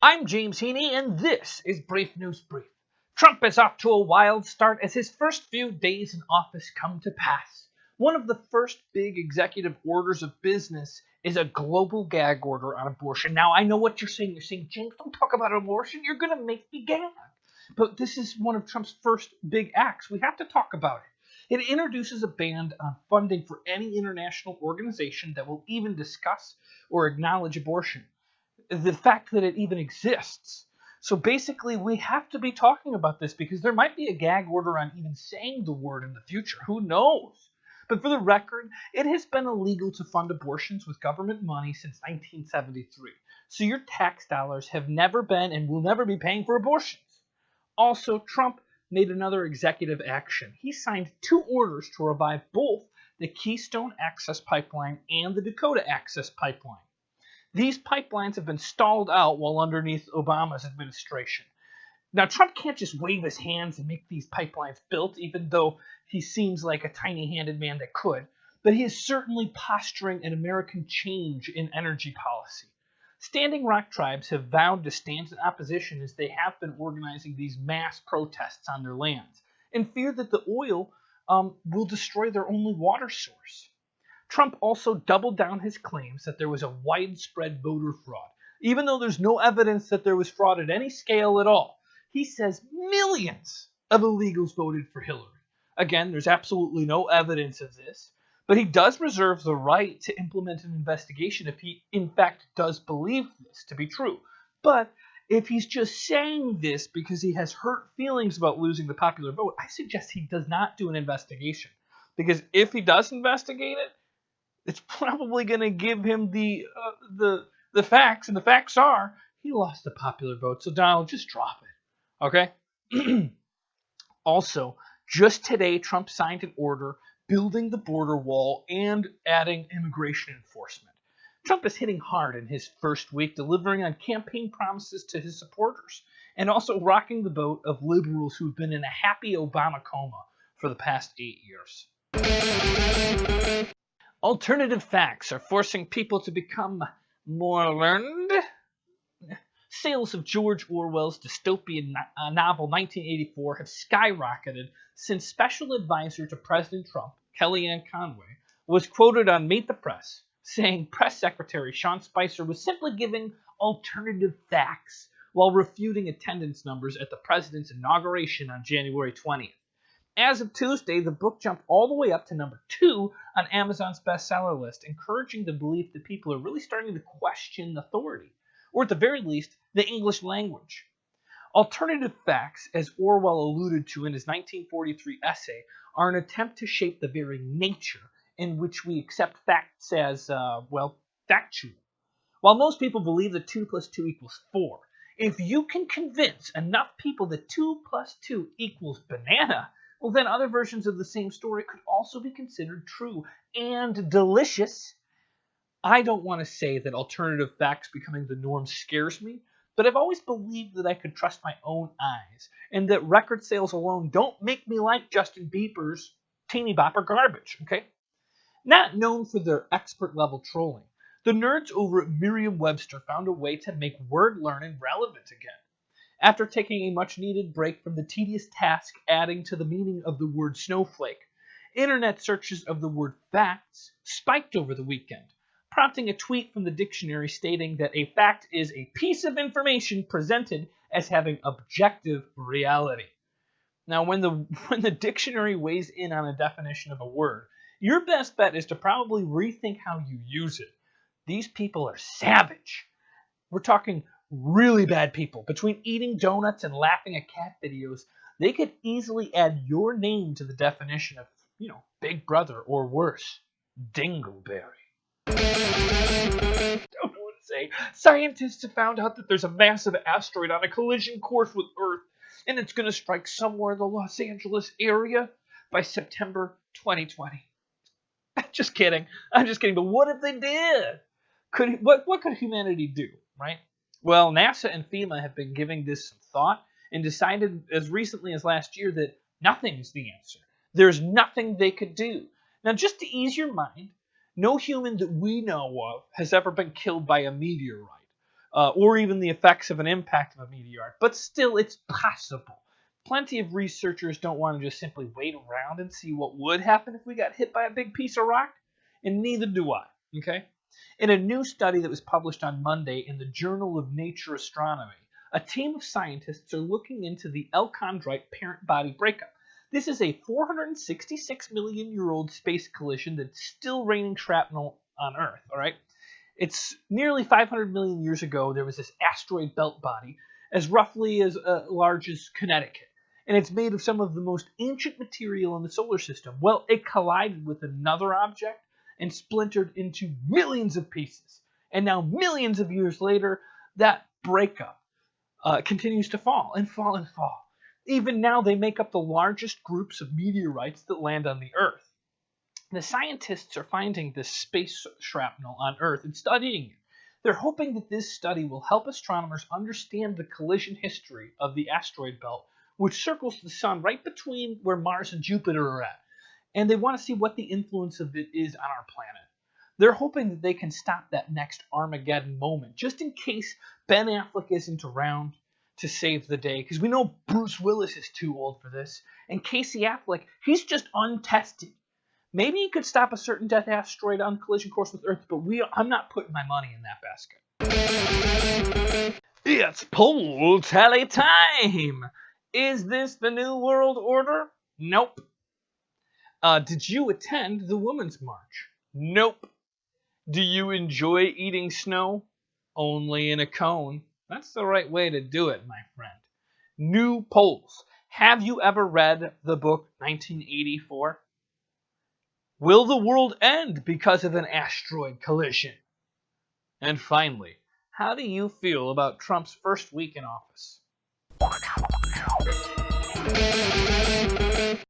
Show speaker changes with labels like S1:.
S1: I'm James Heaney, and this is Brief News Brief. Trump is off to a wild start as his first few days in office come to pass. One of the first big executive orders of business is a global gag order on abortion. Now, I know what you're saying. You're saying, James, don't talk about abortion. You're going to make me gag. But this is one of Trump's first big acts. We have to talk about it. It introduces a ban on funding for any international organization that will even discuss or acknowledge abortion. The fact that it even exists. So basically, we have to be talking about this because there might be a gag order on even saying the word in the future. Who knows? But for the record, it has been illegal to fund abortions with government money since 1973. So your tax dollars have never been and will never be paying for abortions. Also, Trump made another executive action. He signed 2 orders to revive both the Keystone Access Pipeline and the Dakota Access Pipeline. These pipelines have been stalled out while underneath Obama's administration. Now, Trump can't just wave his hands and make these pipelines built, even though he seems like a tiny-handed man that could. But he is certainly posturing an American change in energy policy. Standing Rock tribes have vowed to stand in opposition as they have been organizing these mass protests on their lands, in fear that the oil will destroy their only water source. Trump also doubled down his claims that there was a widespread voter fraud, even though there's no evidence that there was fraud at any scale at all. He says millions of illegals voted for Hillary. Again, there's absolutely no evidence of this, but he does reserve the right to implement an investigation if he, in fact, does believe this to be true. But if he's just saying this because he has hurt feelings about losing the popular vote, I suggest he does not do an investigation. Because if he does investigate it, it's probably going to give him the facts, and the facts are he lost the popular vote. So Donald, just drop it, okay? Also, just today, Trump signed an order building the border wall and adding immigration enforcement. Trump is hitting hard in his first week, delivering on campaign promises to his supporters, and also rocking the boat of liberals who've been in a happy Obama coma for the past 8 years. Alternative facts are forcing people to become more learned. Sales of George Orwell's dystopian novel 1984 have skyrocketed since special advisor to President Trump, Kellyanne Conway, was quoted on Meet the Press saying Press Secretary Sean Spicer was simply giving alternative facts while refuting attendance numbers at the president's inauguration on January 20th. As of Tuesday, the book jumped all the way up to number 2 on Amazon's bestseller list, encouraging the belief that people are really starting to question authority, or at the very least, the English language. Alternative facts, as Orwell alluded to in his 1943 essay, are an attempt to shape the very nature in which we accept facts as, factual. While most people believe that 2 plus 2 equals 4, if you can convince enough people that 2 plus 2 equals banana, well, then other versions of the same story could also be considered true and delicious. I don't want to say that alternative facts becoming the norm scares me, but I've always believed that I could trust my own eyes, and that record sales alone don't make me like Justin Bieber's teeny bopper garbage, okay? Not known for their expert-level trolling, the nerds over at Merriam-Webster found a way to make word learning relevant again. After taking a much-needed break from the tedious task adding to the meaning of the word snowflake, internet searches of the word facts spiked over the weekend, prompting a tweet from the dictionary stating that a fact is a piece of information presented as having objective reality. Now, when the dictionary weighs in on a definition of a word, your best bet is to probably rethink how you use it. These people are savage. We're talking really bad people. Between eating donuts and laughing at cat videos, they could easily add your name to the definition of, Big Brother, or worse, Dingleberry. Don't know what to say. Scientists have found out that there's a massive asteroid on a collision course with Earth, and it's going to strike somewhere in the Los Angeles area by September 2020. Just kidding. I'm just kidding. But what if they did? What could humanity do, right? Well, NASA and FEMA have been giving this some thought and decided as recently as last year that nothing's the answer. There's nothing they could do. Now, just to ease your mind, no human that we know of has ever been killed by a meteorite. or even the effects of an impact of a meteor. But still, it's possible. Plenty of researchers don't want to just simply wait around and see what would happen if we got hit by a big piece of rock, and neither do I. Okay? In a new study that was published on Monday in the Journal of Nature Astronomy, a team of scientists are looking into the L-chondrite parent body breakup. This is a 466 million year old space collision that's still raining shrapnel on Earth, all right? It's nearly 500 million years ago, there was this asteroid belt body as roughly as large as Connecticut. And it's made of some of the most ancient material in the solar system. Well, it collided with another object and splintered into millions of pieces. And now, millions of years later, that breakup continues to fall and fall and fall. Even now, they make up the largest groups of meteorites that land on the Earth. The scientists are finding this space shrapnel on Earth and studying it. They're hoping that this study will help astronomers understand the collision history of the asteroid belt, which circles the sun right between where Mars and Jupiter are at. And they want to see what the influence of it is on our planet. They're hoping that they can stop that next Armageddon moment, just in case Ben Affleck isn't around to save the day, because we know Bruce Willis is too old for this, and Casey Affleck, he's just untested. Maybe he could stop a certain death asteroid on collision course with Earth, but I'm not putting my money in that basket. It's poll tally time! Is this the New World Order? Nope. Did you attend the Women's March? Nope. Do you enjoy eating snow? Only in a cone. That's the right way to do it, my friend. New polls. Have you ever read the book 1984? Will the world end because of an asteroid collision? And finally, how do you feel about Trump's first week in office?